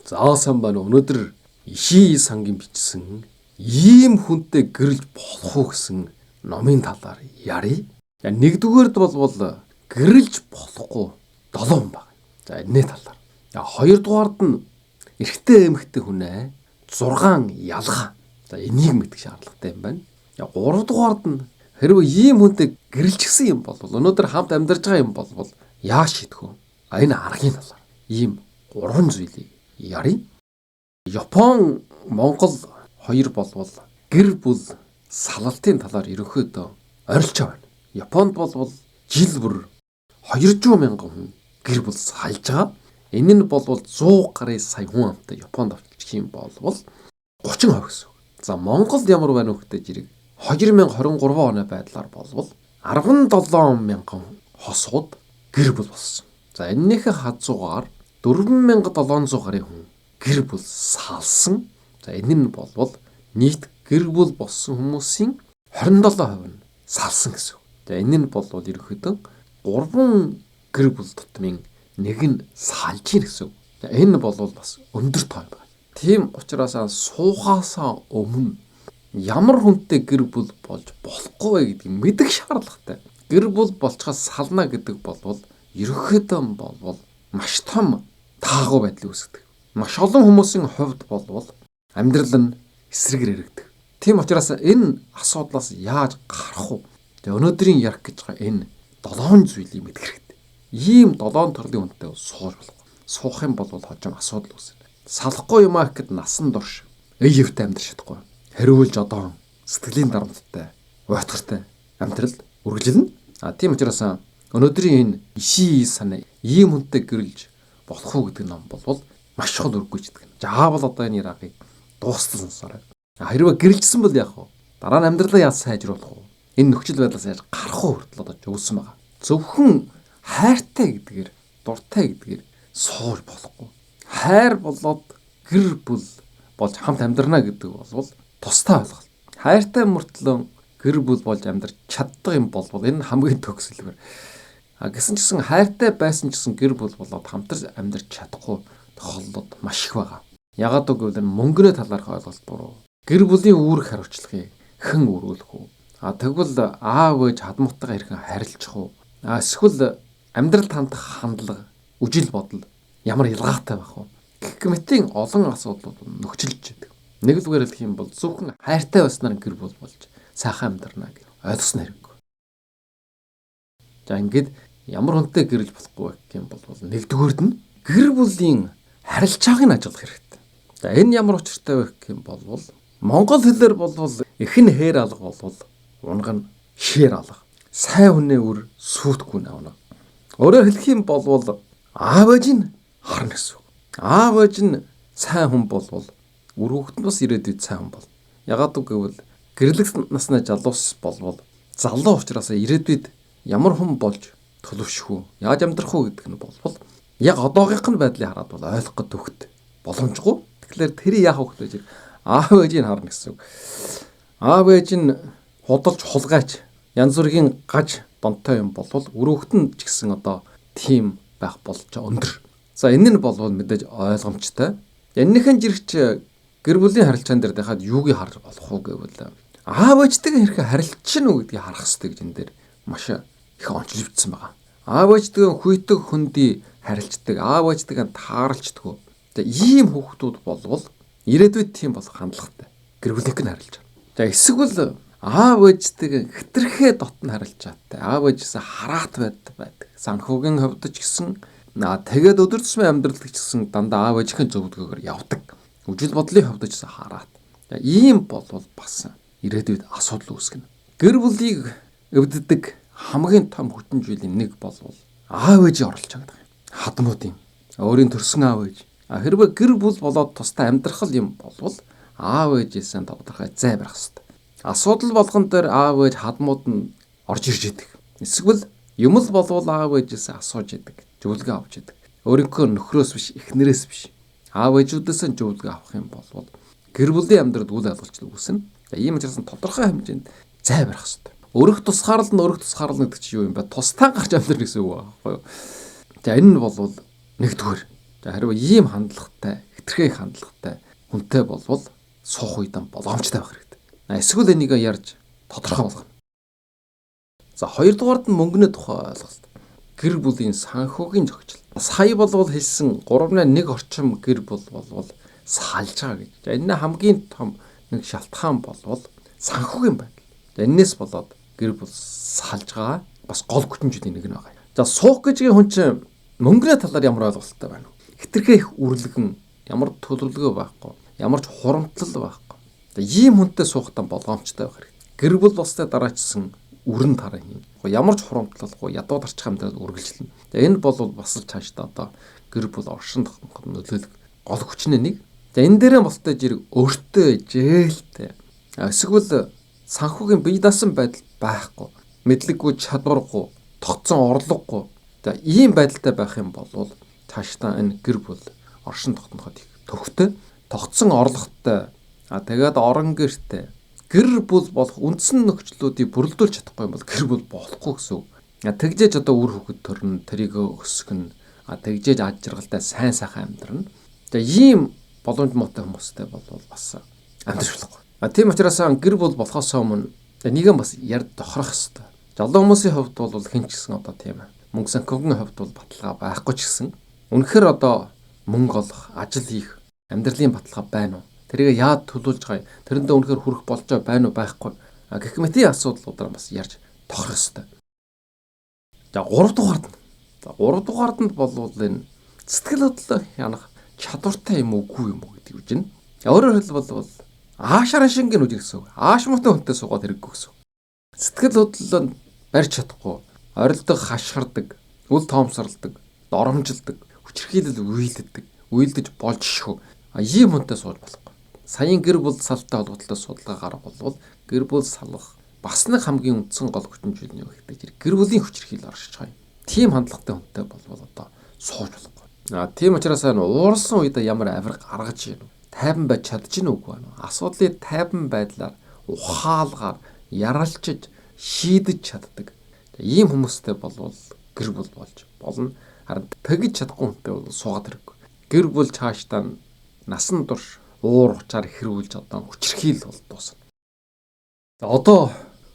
Заасан байна өнөөдөр Иший сангийн бичсэн ийм хүнтэй гэрэлж болох уу гэсэн номын талаар ярив. За нэгдүгээрд болвол гэрэлж болохгүй 7 хүн байна. За энэний талаар. За хоёрдугаард нь эрэгтэй эмэгтэй хүнээ 6 ялгаа. За энийг мэдэх шаардлагатай юм байна. За гуравдугаард нь хэрвээ ийм хүнтэй гэрэлжсэн юм бол өнөөдөр хамт амьдарч байгаа юм бол яаж шийдэх вэ? Энэ аргын талаар. Ийм 3 зүйлийг ярив. Япон, Монгол хоёр болвол гэр бүл салалтын талаар ерөнхийдөө ойролцоо байна. Японд болвол жил бүр 200 мянган хүн гэр бүл салж байгаа. Энэ нь болвол 100 гаруй сая хүн амтай Японд авчиж юм болвол 30% гэсэн. За Монголд ямар байна вэ гэдэг жирийг 2023 оны байдлаар болвол 17 мянган хосууд гэр бүл болсон. За энэнийхээ хажуугаар 4700 гаруй хүн гэр бүл салсан. За энэ нь болвол нийт гэр бүл болсон хүмүүсийн 27% нь салсан гэсэн. За энэ нь болвол ерөнхийдөө 3 гэр бүл тутмын нэг нь салж ийн гэсэн. За энэ болвол бас өндөр тоо байна. Тийм учраас суухаасаа өмнө ямар хүнтэй гэр бүл болж болохгүй вэ гэдгийг мэдэх шаардлагатай. Гэр бүл болцохоос сална гэдэг болвол ерөнхийдөө болвол маш том таагүй байдлыг үүсгэдэг. Маш олон хүмүүсийн хувьд болвол амьдрал нь эсрэгэр эргэдэг. Тийм учраас энэ асуудлаас яаж гарах вэ? Өнөөдрийн ярих гэж байгаа энэ 7 зүйлийг мэдэх хэрэгтэй. Ийм 7 төрлийн үнэтэй сууж болохгүй. Суух юм бол хожим асуудал үүснэ. Салахгүй юм аа гэхэд насан турш өвтэй амьдрах чадахгүй. Хариулж одоо сэтгэлийн дарамттай, уйтгартай амьдрал үргэлжилнэ. Тийм учраас өнөөдрийн энэ Иший санаа ийм хүнтэй гэрэлж болох уу гэдэг ном болвол маш чухал үр гүйцэтгэв. Заавал одоо энэ ярагыг дуустал сонсоорой. Хэрвээ гэрэлжсэн бол яах вэ? Дараа нь амьдралаа яаж сайжруулах вэ? Энэ нөхцөл байдлаас яаж гарах вэ хүртэл одоо өгсөн байгаа. Зөвхөн хайртай гэдгээр, дуртай гэдгээр сууж болохгүй. Хайр болоод гэр бүл болж хамт амьдрна гэдэг бол тустай ойлголт. Хайртай мөртлөө гэр бүл болж амьдарч чаддаг юм бол энэ хамгийн төгсөлбөр. Гэсэн чсэн хайртай байсан ч гэсэн гэр бүл болоод хамтар амьдарч чадахгүй тохиолдлууд маш их байгаа. Ягаад гэвэл мөнгөний талаарх ойлголт буруу. Гэр бүлийн үүрэг хариуцлагыг хэн өргүүлэх вэ? Тэгвэл аав ээж хадмутайгаа хэрхэн харилцах вэ? Эсвэл амьдрал хандах хандлага, үжил бодол ямар ялгаатай байх вэ? Гэх мэтийн олон асуудлууд нөхцөлж байдаг. Нэг зүгээр хэлэх юм бол зөвхөн хайртай байснаар гэр бүл болж сайхан амьдрна гэж ойлгосон хэрэг. За ингээд ямар хүнтэй гэрэлж болохгүй гэх юм бол нэгдүгээрд нь гэр бүлийн харилцааг нь ажиглах хэрэгтэй. За энэ ямар учиртай вэ гэх юм бол монгол хэлээр болвол эхэн хээр алга болвол унга нь шээр алга. Сайн хүнээ үр сүйтгүй навна. Өөрөөр хэлэх юм бол аав ээж нь харна гэсэн. Аав ээж нь сайн хүн болвол үр хүүхэд нь бас ирээдүйд сайн хүн бол. Ягаад гэвэл гэрлэх наснаа залуус болвол залуу учраас ирээдүйд ямар хүн болж төлөвшөх үү? Яаж амьдрах уу гэдэг нь болвол яг одоогийнх нь байдлыг хараад бол ойлгох гээд төгт боломжгүй. Тэгэхээр тэр яах вэ гэж аав ээжийг харна гэсэн үг. Аав ээж нь худалж хулгайч янз бүрийн гаж донтой юм болвол өрөөхт нь ч гэсэн одоо тийм байх болж өндөр. За энэ нь болвол мэдээж ойлгомжтой. Энэхэн жирэгч гэр бүлийн харилцаан дээр дахиад юуг харж болох уу гэвэл аав ээжтэйгээ хэрхэн харилцах нь гэдгийг харах хэрэгтэй гэж энэ дээр маш их онцлогдсон байгаа. Аав ээжтэйгээ хүйтэг хөндий харилцдаг, аав ээжтэйгээ тааралцдаг. За ийм хүүхдүүд болвол ирээдүйд тийм болох хандлагатай. Гэр бүлийнх нь харилцаж байгаа. За эсвэл аав ээжтэйгээ хэтэрхээ дотн харилцаатай. Аав ээжээс хараат байдаг. Санхүүгийн хувьд ч гэсэн тэгээд өдөр тутмын амьдралд ч гэсэн дандаа аав ээжийн зөвлөгөөгөөр явдаг. Үжил бодлын хувьд ч гэсэн хараат. За ийм болвол бас ирээдүйд асуудал үүсгэнэ. Гэр бүлийг өвддөг хамгийн том хүчин зүйлийн нэг болвол аав ээжийн оролцоо гэдэг юм. Хадмуудын өөрийн төрсөн аав ээж. Хэрвээ гэр бүл болоод тустай амьдрах юм болвол аав ээжээс тодорхой зай барих хэрэгтэй. Асуудал болгон дээр аав ээж хадмууд нь орж ирж идэг. Эсвэл юм л болвол аав ээжээс асууж идэг. Зөвлөгөө авч идэг. Өөрийнхөө нөхрөөс биш, эхнэрээс биш. Аав ээжүүдээс нь зөвлөгөө авах юм болвол гэр бүлийн амьдралд үл ойлголцол үүснэ. За ийм учраас тодорхой хэмжээнд зай барих хэрэгтэй. Өрөх тусгаарлал гэдэг чинь юу юм бэ? Тусдаа гарч амьдрах гэсэн үг байхгүй юу? За энэ нь болвол нэгдүгээр За харин ийм хандлагатай, хэтэрхий их хандлагатай хүнтэй болвол суух үедээ боломжтой байх хэрэгтэй. Эсвэл энийг ярьж тодорхой болгоно. За хоёрдугаард нь мөнгөний тухай ойлголт. Гэр бүлийн санхүүгийн зохицол. Сая болвол хэлсэн 3.1 орчим гэр бүл болвол салж байгаа гэж. За энэ хамгийн том нэг шалтгаан болвол санхүүгийн байдал. За энэс болоод гэр бүл салж байгаа бас гол хүчинжүүдийн нэг нь байгаа. За суух гэж хүн чинь мөнгөний талаар ямар ойлголттой байна вэ? Хэтэрхий их үрлэгэн, ямар төлөвлөгөө байхгүй, ямар ч хурамтлал байхгүй. За ийм хүнтэй суухтаа болгоомжтой байх хэрэгтэй. Гэр бүл бостой дараачсан үрэн тараа юм. Ямар ч хурамтлалгүй ядуу дарчих амьдрал үргэлжлэнэ. За энэ бол бас л цаашдаа одоо гэр бүл оршин тогтноход нөлөөлөх гол хүчний нэг. За энэ дээрээ бостой жирэг өөртөө жээлтэй. Эсвэл санхүүгийн бие даасан байдал байхгүй, мэдлэггүй, чадваргүй, тогтсон орлогогүй. За ийм байдалтай байх юм бол цаашдаа энэ гэр бүл оршин тогтноход их төвхтэй, тогтсон орлоготой, тэгээд орон гэртэй гэр бүл болох үндсэн нөхцлүүдийг бүрэлдүүлж чадахгүй юм бол гэр бүл болохгүй гэсэн үг. Тэгжээж одоо үр хөвгөд төрн, тэрийг өсгөн, тэгжээж аж жаргалтай сайн сайхан амьдрна. Тэгээ ийм боломж муутай хүмүүстэй бол бас амьдрах болохгүй. Тийм учраас гэр бүл болохоос өмнө нэгэн бас ярд тохирох хэрэгтэй. Жолоо хүмүүсийн хувьд бол хэн ч гэсэн одоо тийм мөнгө санхүүгийн хувьд бол баталгаа байхгүй ч гэсэн үнэхээр одоо мөнгө олох, ажил хийх, амьдралын баталгаа байна уу? Тэрийг яад төлөвлөж байгаа юм? Тэрэндээ үнэхээр хүрэх болж байна уу, байхгүй? Гэх мэтийн асуудлуудаар бас ярьж тохирох хэрэгтэй. За 3 дугаард нь. За 3 дугаард нь болвол энэ сэтгэл хөдлөлөө хянах чадвартай юм уугүй юм уу гэдэг үг чинь. Өөрөөр хэлбэл аашаар шингэн үгүй гэсэн үг. Ааш муутай хүнтэй суугаад хэрэггүй гэсэн үг. Сэтгэл хөдлөлөө барьж чадахгүй, орилдог, хашгирдаг, үл тоомсорладаг, доромжилдаг, хүчирхийлэл үйлдэж болж шүү. Ийм хүнтэй сууж болохгүй. Саяын гэр бүл салтай холбоотой судалгаагаар болвол гэр бүл салах бас нэг хамгийн үндсэн гол хүчин зүйл нь юу гэхээр гэр бүлийн хүчирхийлэл оршиж байгаа юм. Тийм хандлагатай хүнтэй болвол одоо сууж болохгүй. Тийм учраас уурсан үед ямар авир гаргаж ийн, тайван байж чадчих нүг байна. Асуудлыг тайван байдлаар ухаалгаар яралчиж шийдэж чаддаг. Ийм хүмүүстэй болвол гэр бүл болж болно. Харин тэгж чадахгүй хүнтэй бол суугаад хэрэггүй. Гэр бүл цаашдаа насан турш уур учаар хэрүүлж одоо хүчирхийл бол дуусна. За одоо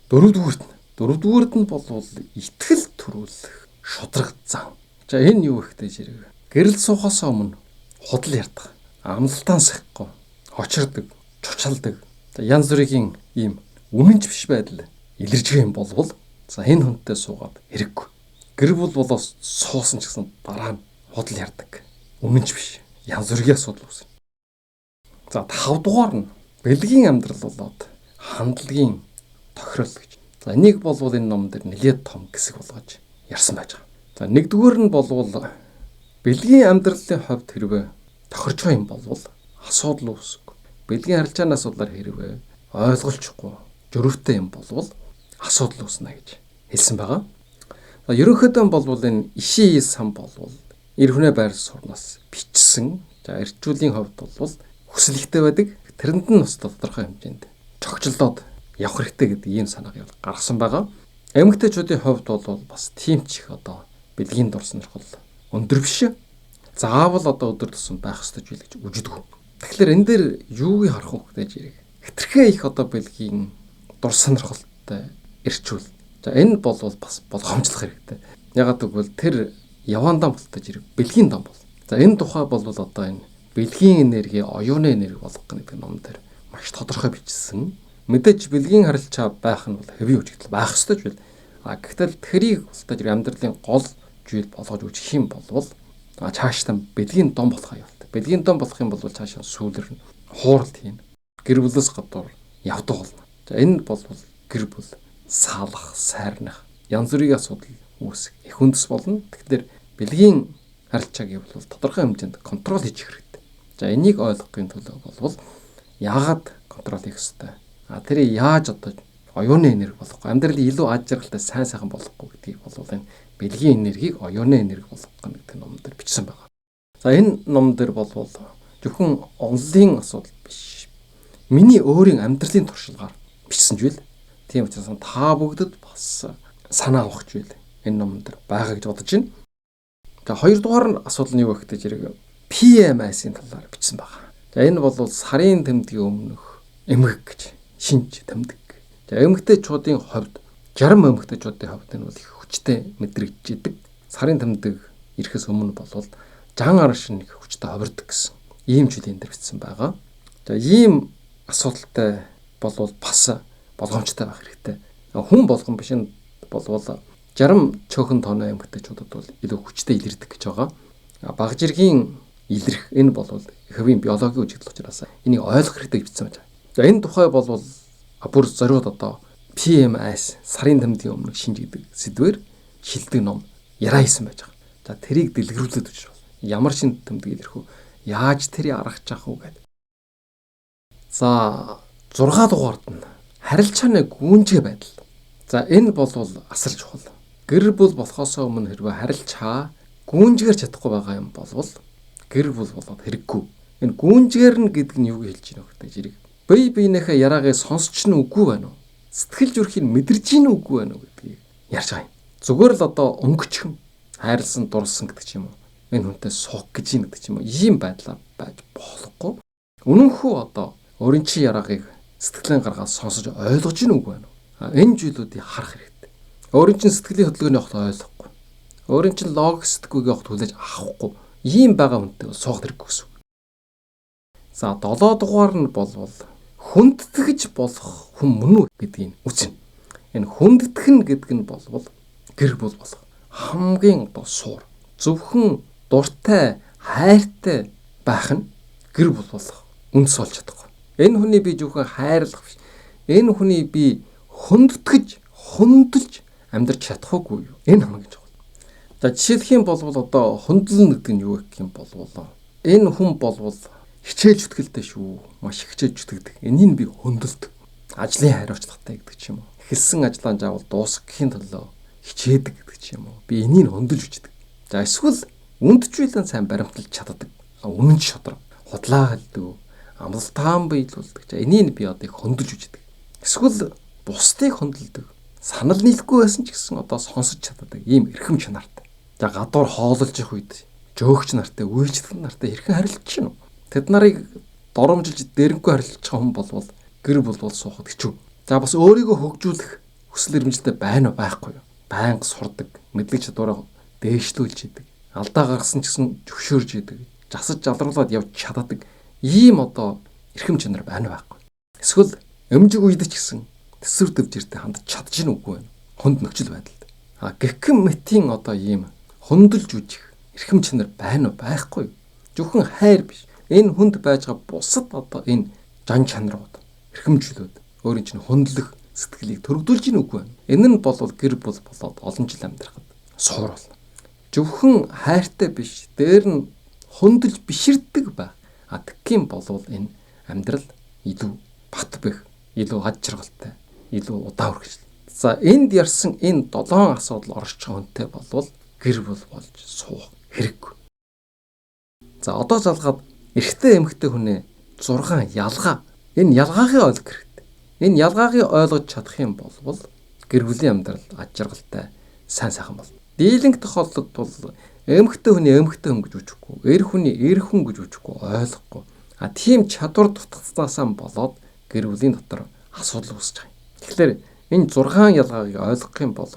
дөрөвдүгüүрд нь болвол итгэл төрүүлэх шудраг зам. За энэ юу ихтэй жирэг. Гэрэл суухаас өмнө худал ярдах, амлалтан сахгүй, хочирдаг, чучалдаг. За янз бүрийн ийм үнэнч биш байдал илэрж юм болвол за энэ хүнтэй суугаад хэрэггүй. Гэр бүл болоос суусан ч гэсэн дараа нь худал ярддаг. Үнэнч биш. Янз бүрийн асуудал үүснэ. За 5 дугаар нь бэлгийн амьдрал болоод хандлагын тохирол гэж. За энийг болвол энэ ном дээр нэлээд том хэсэг болгож ярьсан байж байгаа. За нэгдүгээр нь болвол бэлгийн амьдралын хувьд хэрвээ тохирч байгаа юм болвол асуудал үүсэхгүй. Бэлгийн харилцааны асуудлаар хэрвээ ойлголцохгүй, зөрүүтэй юм болвол асуудал үүснэ гэж хэлсэн байгаа. За ерөнхийдөө болвол энэ ишийн сан болвол эр хүнээ байр сурнаас бичсэн. За эрчүүлийн хувьд болвол хүсэл ихтэй байдаг. Тэрэнд нь бас тодорхой хэмжээнд чогчлоод явах хэрэгтэй гэдэг ийм санааг гаргасан байгаа. Эмэгтэйчүүдийн хувьд бол бас тийм ч их одоо бэлгийн дур сонирхол өндөр биш. Заавал одоо өдөр тусам байх ёстой зүйл гэж үждэг. Тэгэхээр энэ дээр юуг харах вэ гэж яриг. Хэтэрхээ их одоо бэлгийн дур сонирхолтой эрчүүл. За энэ бол бас болгоомжлох хэрэгтэй. Ягаад гэвэл тэр яваан дам болтой жирэг бэлгийн дам бол. За энэ тухай бол одоо энэ бэлгийн энерги, оюуны энерги болгох гэдэг ном дээр маш тодорхой бичсэн. Мэдээж бэлгийн харилцаа байх нь бол хэвийн үжигдэл байх ёстой зүйл. Гэхдээ тэрийг болтой амьдралын гол зүйл болгож үжих юм болвол цаашдаа бэлгийн дом болох аюултай. Бэлгийн дом болох юм бол цаашаа сүүлэр нь хууралт хийн. Гэр бүлээс гадуур явдаг болно. За энэ бол гэр бүл саалах, сайрнах янз бүрийн асуудал үүсэх их үндэс болно. Тэгэхээр бэлгийн харилцааг явуул тодорхой хэмжээнд контрол хийж хэрэгтэй. За энийг ойлгохын тулд болвол яагаад контрол хийх ёстой? Тэр яаж одоо оюуны энерги болохгүй, амьдралын илүү аж жаргалтай сайн сайхан болохгүй гэдгийг болвол энэ бэлгийн энергийг оюуны энерги болгох гэдэг ном дээр бичсэн байна. За энэ ном дээр болвол зөвхөн онлын асуудал биш. Миний өөрийн амьдралын туршилгаар бичсэн зүйл. Тийм учраас та бүгдэд бас санаа авах зүйл энэ ном дээр байгаа гэж бодож байна. За хоёрдугаар нь асуудал нь юу вэ гэхээр PMS-ийн талаар бичсэн байна. За энэ бол сарын тэмдгийн өмнөх эмгэг гэж шинж тэмдэг. За эмэгтэйчүүдийн хувьд 60 эмэгтэйчүүдийн хувьд энэ бол их хүчтэй мэдрэгдэж идэг. Сарын тэмдэг ирэхээс өмнө бол жан аршин их хүчтэй хувирдаг гэсэн ийм зүйл энэ дэр бичсэн байгаа. За ийм асуудалтай бол бас болгоомжтой байх хэрэгтэй. Хүн болгон биш энэ бол 60 цөөхөн тонны эмэгтэйчүүдэд бол илүү хүчтэй илэрдэг гэж байгаа. Бага жиргийн илэрх энэ бол хэвийн биологийн үжигдэл учраас энийг ойлгох хэрэгтэй бичсэн байна. За энэ тухай бол бүр зориуд PMS сарын тэмдгийн өмнөх шинж гэдэг сэдвээр шилдэг ном яраа хийсэн байж байгаа. За тэрийг дэлгэрүүлээд өгч байна. Ямар шинж тэмдэг илэрх вэ? Яаж тэрийг аргаж авах вэ гэдэг. За 6 дугаард нь харилцааны гүнжгэ байдал. За энэ бол асар чухал. Гэр бүл болохоос өмнө хэрвээ харилцаа гүнжгээр чадахгүй байгаа юм бол гэр бүл болоод хэрэггүй. Энэ гүнжгээр нь гэдэг нь юу гэж хэлж байна вэ гэдэг жирийг. Бие биенийхээ яраагаа сонсч нь үгүй байна уу? Сэтгэл зүрхийг мэдэрж ийн үгүй байна уу гэдгийг ярьж байгаа юм. Зүгээр л өнгөчхөн хайрлсан дурлсан гэдэг ч юм уу. Энэ хүнтэй суух гэж ийн гэдэг ч юм уу. Ийм байдлаар байж болохгүй. Үнэнхүү өөрийн чи яраагийг сэтгэлэн гаргаад сонсож ойлгож ийн үгүй байна уу? Энэ зүйлүүдийг харах хэрэгтэй. Өөрийн чинь сэтгэлийн хөдөлгөөний огт ойлгохгүй. Өөрийн чинь логик сэтгэхүйг огт хүлээж авахгүй. Ийм байгаа хүнтэй суух хэрэггүй гэсэн. За 7 дугаар нь бол хүндэтгэж болох хүн мөн үү гэдгийг үзнэ. Энэ хүндэтгэн гэдэг нь бол гэр бүл болох хамгийн суур зөвхөн дуртай хайртай байх нь гэр бүл болох үндэс болж чадахгүй. Энэ хүний би зөвхөн хайрлах биш. Энэ хүний би хүндэтгэж хөндөлж амьдрч чадахгүй юу? Энэ хамгийн чухал. За жишээлх юм бол хөндлөн гэдэг нь юу гэх юм бол энэ хүн бол хичээж зүтгэлтэй шүү. Маш хичээж зүтгэдэг. Энийг би хөндлөдөг. Ажлын хариуцлагатай гэдэг ч юм уу. Эхэлсэн ажлаа заавал дуусгахын төлөө хичээдэг гэдэг ч юм уу. Би энийг хөндлөж үждэг. За эсвэл үндчүүлэн сайн баримталж чаддаг. Үнэн шодрог. Худлаа хэлдэг. Амлалтаан биелүүлдэг. За энийг би их хөндлөж үждэг. Эсвэл бусдыг хөндлөдөг. Санал нийлэхгүй байсан ч гэсэн сонсож чаддаг. Ийм эрхэм чанартай. За гадуур хоололж явах үед жоогч нартай, үйлчлэгч нартай хэрхэн харилцаж гинэ. Тэд нарыг доромжилж дэрэнгүй харилцах хүн бол гэр бүл суухад хэцүү. За бас өөрийгөө хөгжүүлэх хүсэл эрмэлзэлтэй байна уу байхгүй юу? Байнга сурдаг, мэдлэг чадвараа дээшлүүлж идэг. Алдаа гаргасан ч гэсэн зөвшөөрж идэг. Засаж жалруулад явж чаддаг. Ийм эрхэм чанар байна байхгүй. Эсвэл өмжиг үед ч гэсэн төсвөр дэвжиртэй хандж чадчихна үгүй байна. Хүнд нөхцөл байдалд. Гэгхэн мэтийн ийм хөндлөж үжих эрхэм чанар байна уу байхгүй юу? Зөвхөн хайр биш. Энэ хүнд байж байгаа бусад энэ жан чанарууд, эрхэмжлүүд өөрийн чинь хөндлөх сэтгэлийг төрөвдүүлж ийн үгүй байна. Энэ нь бол гэр бүл болоод олон жил амьдрахад суур болно. Зөвхөн хайртай биш, дээр нь хөндлөж биширдэг байх. Тэгхийн бол энэ амьдрал илүү бат бэх, илүү ад жаргалтай, илүү удаа үргэлжлэл. За энд ярьсан энэ 7 асуудал оршиж байгаа хүнтэй бол гэр бүл болж суух хэрэггүй. За одоо залгаад эрэгтэй эмэгтэй хүнээ 6 ялгаа. Энэ ялгаагийн ойлгох хэрэгтэй. Энэ ялгаагийн ойлгож чадах юм бол гэр бүлийн амьдрал ад жаргалтай, сайн сайхан болно. Дийлэнх тохиолдолд бол эмэгтэй хүний эмэгтэй хүн гэж үжихгүй, эр хүний эр хүн гэж үжихгүй ойлгохгүй. Тийм чадвар дутагцсаасаа болоод гэр бүлийн дотор асуудал үүсэж байгаа. Тэгэхээр энэ 6 ялгааг ойлгох юм бол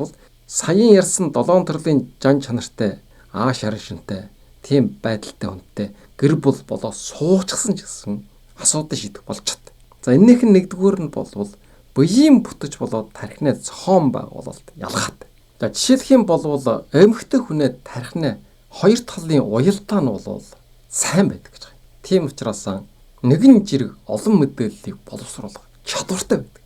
саяын ярьсан 7 төрлийн жан чанартай, ааш харшинтай, тийм байдалтай хүнтэй гэр бүл болоо суучихсан ч гэсэн асуудал шийдэх болж чад. За энэних нь нэгдүгээр нь бол буян бүтэж болоод тархинаа цохон байгуулалт ялгаатай. За жишээлх юм бол эмэгтэй хүнээ тархинаа хоёр талын уялдаа нь бол сайн байдаг гэж байна. Тийм учраас нэгэн жирэг олон мэдээллийг боловсруулах чадвартай байдаг.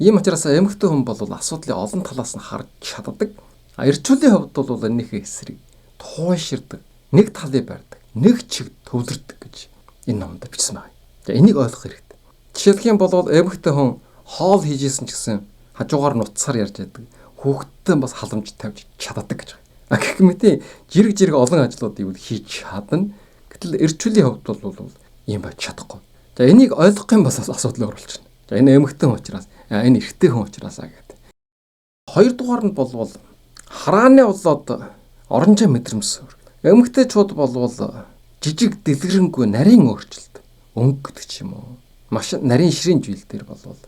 Ийм учраас эмэгтэй хүн бол асуудлыг олон талаас нь харж чаддаг. Эрчүүлийн хувьд бол энэхээ эсрэг тууширдаг, нэг талыг барьдаг, нэг чиг төвлөрдөг гэж энэ номд бичсэн байна. За энийг ойлгох хэрэгтэй. Жишээлх юм бол эмэгтэй хүн хоол хийжсэн ч гэсэн хажуугаар нь утсаар ярьж байдаг. Хүүхдтэй бас халамж тавьж чаддаг гэж байна. Гэх мэт жирэг олон ажлуудыг хийж чадна. Гэтэл эрчүүлийн хувьд бол ийм байж чадахгүй. За энийг ойлгох юм бас асуудал оруулж байна. За энэ эмэгтэй хүн учраас, энэ эрэгтэй хүн учраас гэдэг. Хоёрдугаар нь бол харааны болоод оронжоо мэдрэмж. Эмэгтэйчүүд бол жижиг дэлгэрэнгүй нарийн өөрчлөлт, өнгө гэдэг ч юм уу. Маш нарийн ширийн зүйл дээр болвол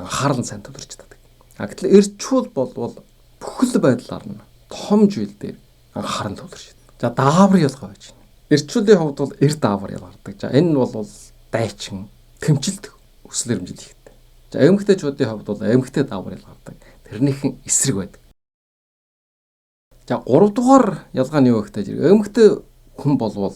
анхаарал сайн тулгарч чаддаг. Гэтэл эрчүүл болвол бүхэл байдлаар нь том зүйл дээр анхаарал тулгарч чаддаг. За даавар ялгаа байж байна. Эрчүүлийн хувьд бол даавар ялгардаг. За энэ нь бол дайчин, тэмцэлт, өсөл хэмжил ихтэй. За эмэгтэйчүүдийн хувьд бол эмэгтэй даавар ялгардаг. Тэрнийхэн эсрэг байдаг. За 3 дугаар ялгаа нь юу вэ гэхээр эмэгтэй хүн болвол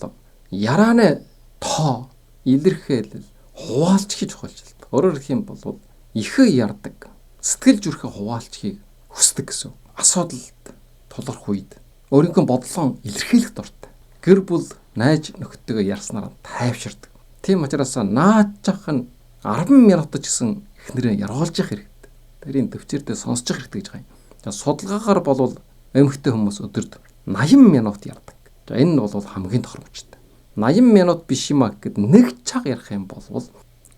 ярааны тоо, илэрхийлэл, хуваалцхийг чухалчилдаг. Өөрөөр хэлэх юм бол ихэ ярддаг, сэтгэл зүрхээ хуваалцхийг хүсдэг гэсэн. Асуудалд тулгарх үед өөрийнхөө бодлон илэрхийлэх дуртай. Гэр бүл найз нөхдөдөө ярьснараа тайвширдаг. Тийм учраас наачах нь 10 минут ч гэсэн эхнэрээ яргуулж явах хэрэгтэй. Тэрийн төвчөрдөө сонсож явах хэрэгтэй гэж байгаа юм. За судалгаагаар болвол эмэгтэй хүмүүс өдөрт 80 минут ярддаг. За энэ нь бол хамгийн тохиромжтой. 80 минут биш юм а гэд нэг цаг ярих юм бол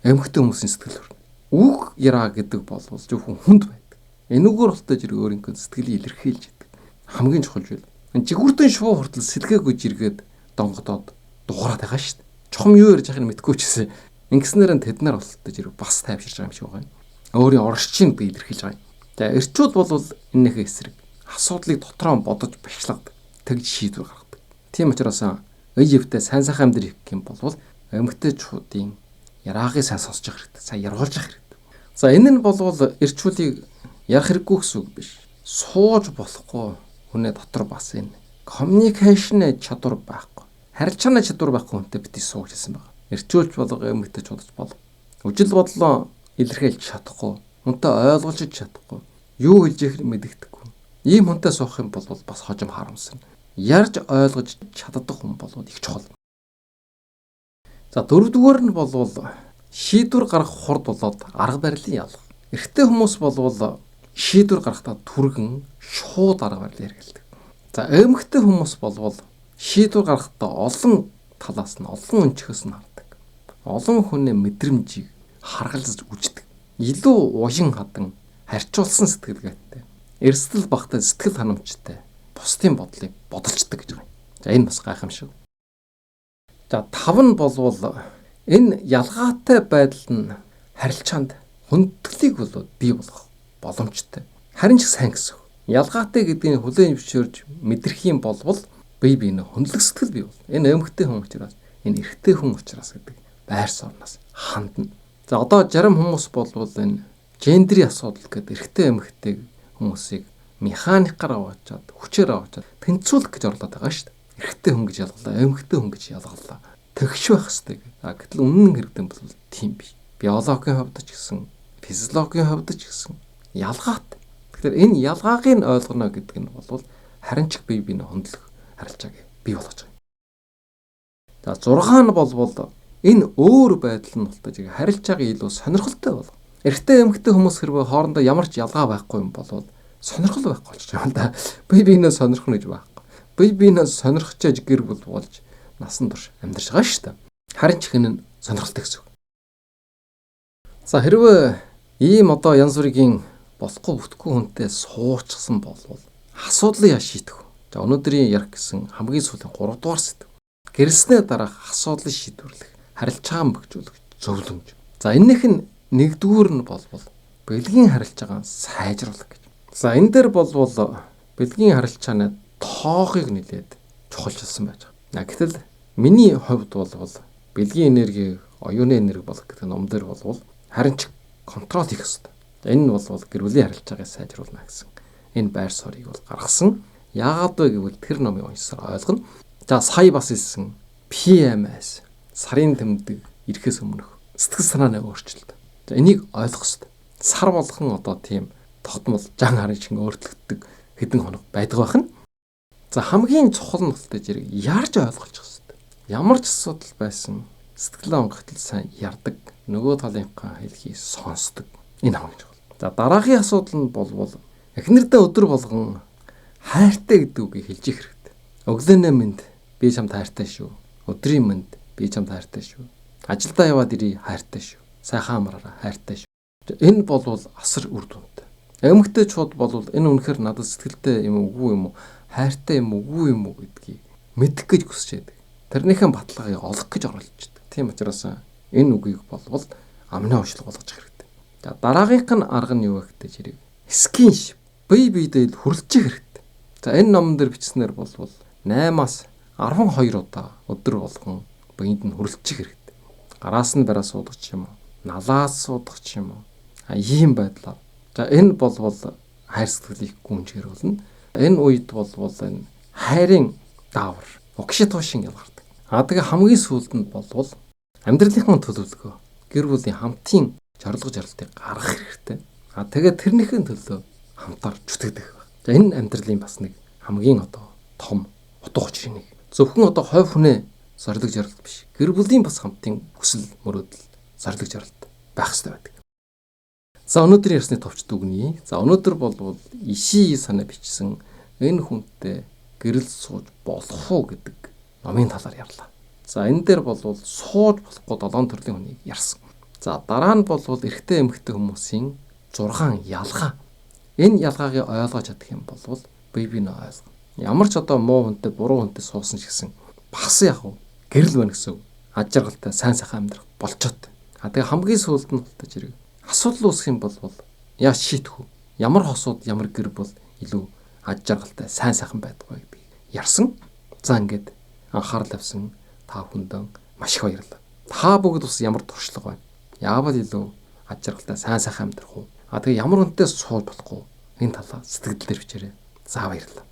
эмэгтэй хүмүүсийн сэтгэл хүрнэ. Үг яраа гэдэг бол зөвхөн хүнд байдаг. Энүүгээр болтой зэрэг өөрийнхөө сэтгэлийг илэрхийлж яадаг. Хамгийн чухал зүйл. Жигүүртэн шуу хүртэл сэлгээгүй жиргээд донгодоод дуурайд байгаа шүү дээ. Чухам юу ярьж байгааг нь мэдгүй ч гэсэн ингэснээр нь тэд нар болтой зэрэг бас тайвширж байгаа юм шиг байна. Өөрийн оршчийг би илэрхийлж байгаа юм. За эрчүүд бол энэхээ эсрэг асуудлыг дотроо бодож башлаад тэгж шийдвэр гаргадаг. Тийм учраас Египтэд сайн сайхан амьдрэх гэх юм бол эмэгтэйчүүдийн яраагыг сайн сонсож явах хэрэгтэй. Сайн яргуулж явах хэрэгтэй. За энэ нь бол эрчүүдийг ярах хэрэггүй гэсэн үг биш. Сууж болохгүй хүнээ дотор бас энэ communication чадвар байхгүй. Харилцааны чадвар байхгүй хүнтэй бити сууж хэлсэн байна. Эрчүүлж болго эмэгтэй чудаж болго. Үжил бодлоо илэрхийлж чадахгүй, хүнтэй ойлгуулж чадахгүй, юу хэлж яхийг мэдэгдэхгүй. Ийм хүнтэй суух юм бол бас хожим харамсан. Ярьж ойлгож чаддаг хүн бол их чухал. За дөрөвдүгээр нь бол шийдвэр гаргах хурд болоод арга барилын ялга. Эрэгтэй хүмүүс бол шийдвэр гаргахдаа түргэн шууд арга барил хэрэгэлдэг. За эмэгтэй хүмүүс бол шийдвэр гаргахдаа олон талаас нь олон өнцгөөс нь хардаг. Олон хүний мэдрэмжийг харгалзаж үздэг. Илүү уян хадан харьцуулсан сэтгэлгээтэй. Эрсдэл багтаа сэтгэл ханамжтай. Бусдын бодлыг бодолцдог гэж байна. За энэ бас гайхамшиг. За 5 нь болвол энэ ялгаатай байдал нь харилцаанд хүндэтлийг бий болгох боломжтой. Харин ч сайн гэсэн. Ялгаатай гэдгийг хүлээн зөвшөөрж мэдрэх юм болвол бие биенээ хөндлөх сэтгэл бий бол. Энэ эмэгтэй хүн учраас, энэ эрэгтэй хүн учраас гэдэг байр сууриас хандна. За одоо зарим хүмүүс болвол энэ гендрийн асуудал гэдэг эрэгтэй эмэгтэй хүмүүсийг механикаар аваачаад, хүчээр аваачаад тэнцвүүлэх гэж орлоод байгаа шүү дээ. Эрэгтэй хүн гэж ялгалаа, эмэгтэй хүн гэж ялгалаа. Тэгш байх хэрэгтэй гэдэг. Гэтэл үнэн хэрэгтэн бол тийм биш. Биологийн хувьд ч гэсэн, физиологийн хувьд ч гэсэн ялгаатай. Тэгэхээр энэ ялгааг нь ойлгоно гэдэг нь бол харин ч бие биенээ хөндлөх харилцааг бий болгож байгаа. За 6 нь болвол энэ өөр байдал нь болтой зэрэг харилцааг илүү сонирхолтой болгох. Эрэгтэй эмэгтэй хүмүүс хэрвээ хоорондоо ямар ч ялгаа байхгүй юм бол сонирхол байхгүй болчих юм да. Бие биенээ сонирхно гэж байхгүй. Бие биенээ сонирхчээж гэр бүл болж насан турш амьдарч байгаа шүү дээ. Харин ч хин нь сонирхолтой гэсэн үг. За хэрвээ ийм одоо янз бүрийн болохгүй бүтггүй хүнтэй суучсан болвол асуудлыг яаж шийдэх вэ? За өнөөдрийн ярих гэсэн хамгийн сүүлийн 3 дугаар сэдв. Гэрэлснээ дараах асуудлыг шийдвэрлэх, харилцаагаа бөхжүүлэх зөвлөмж. За энэнийх нь нэгдүгээр нь болвол бэлгийн харилцаагаа сайжруулах гэж. За энэ дээр болвол бэлгийн харилцааны тоохыг нэлээд чухалчилсан байж байгаа. Гэтэл миний хувьд болвол бэлгийн энерги, оюуны энерги болох гэдэг ном дээр болвол харин ч контрол хийх хэрэгтэй. За энэ нь болвол гэр бүлийн харилцаагаа сайжруулна гэсэн энэ байр суурийг бол гаргасан. Яагаад вэ гэвэл тэр номыг уншсаар ойлгоно. За сая бас хэлсэн PMS, сарын тэмдэг ирэхээс өмнөх сэтгэл санааны өөрчлөлт. За энийг ойлгох хэрэгтэй. Сар болгон одоо тийм тогтмол жан харын шиг өөрчлөгддөг хэдэн хоног байдаг байх нь. За хамгийн чухал нь болтой зэрэг яарч ойлгуулчих хэрэгтэй. Ямар ч асуудал байсан сэтгэлээ онгохтол сайн ярддаг, нөгөө талынхаа хэлхийг сонсдог. Энэ хамгийн чухал. За дараагийн асуудал нь болвол эхнэрдээ өдөр болгон хайртай гэдэг үгийг хэлж их хэрэгтэй. Өглөөнөө минь би чамд хайртай шүү. Өдрийн минь би чамд хайртай шүү. Ажилдаа яваад ирий хайртай шүү. Сайхан амраараа хайртай шүү. Энэ болвол асар үр дүнтэй. Эмэгтэйчүүд болвол энэ үнэхээр надад сэтгэлтэй юм уу үгүй юм уу, хайртай юм уу үгүй юм уу гэдгийг мэдэх гэж хүсэж байдаг. тэрнийхэн баталгааг олох гэж оролцдог. Тийм учраас энэ үгийг болвол амны онцлог болгож хэрэгтэй. За дараагийнх нь арга нь юу вэ гэдэг жирийг скиншип бие биедээ хүрлцэх хэрэгтэй. За энэ номон дээр бичснээр болвол 8-аас 12 удаа өдөр болгон биед нь хүрлцэх хэрэгтэй. Гараас нь бараа суудах ч юм уу, налаас суудах ч юм уу. Ийм байдлаар. За энэ болвол хайр сэтгэлийг гүнжгэр болно. Энэ үед болвол энэ хайрын даавар огшитошин ялгардаг. Тэгээ хамгийн сүүлд нь болвол амьдралынхаа төлөвлөгөө гэр бүлийн хамтын зорилго зорилтыг гаргах хэрэгтэй. Тэгээд тэрнийхэн төлөө хамтаар зүтгэдэг. За энэ амьдралын бас нэг хамгийн том утга учир нэг. Зөвхөн хувь хүнээ зорилго зорилт биш. Гэр бүлийн бас хамтын хүсэл мөрөөдөл зорилго зорилт байх хэрэгтэй байдаг. За өнөөдөр ярьсны товч дүгнэе. За өнөөдөр болвол Иший санаа бичсэн энэ хүнтэй гэрэл сууж болох уу гэдэг номын талаар ярьлаа. За энэ дээр болвол сууж болохгүй 7 төрлийн хүнийг ярьсан. За дараа нь болвол эрэгтэй эмэгтэй хүмүүсийн 6 ялгаа. Энэ ялгааг ойлгож чадах юм болвол бие биенээ ойлгоно. Ямар ч муу хүнтэй буруу хүнтэй суусан ч гэсэн бас гэрэл байна гэсэн аж аргалтай сайн сайхан амьдрах болчоод. Тэгээ хамгийн сүүлд нь болтож ирэх асуудал үүсэх юм бол яаж шийдэх вэ? Ямар хосууд ямар гэр бол илүү аж аргалтай сайн сайхан байдаг вэ гэдэг ярьсан. За ингээд анхаарал тавьсан та бүхэнд маш их баярлалаа. Та бүгд бас ямар туршлага байна? Яавал илүү аж аргалтай сайн сайхан амьдрах уу? Тэгээ ямар хүнтэй сууж болох уу? Энэ талаа сэтгэл дээр бичээрэй. За баярлалаа.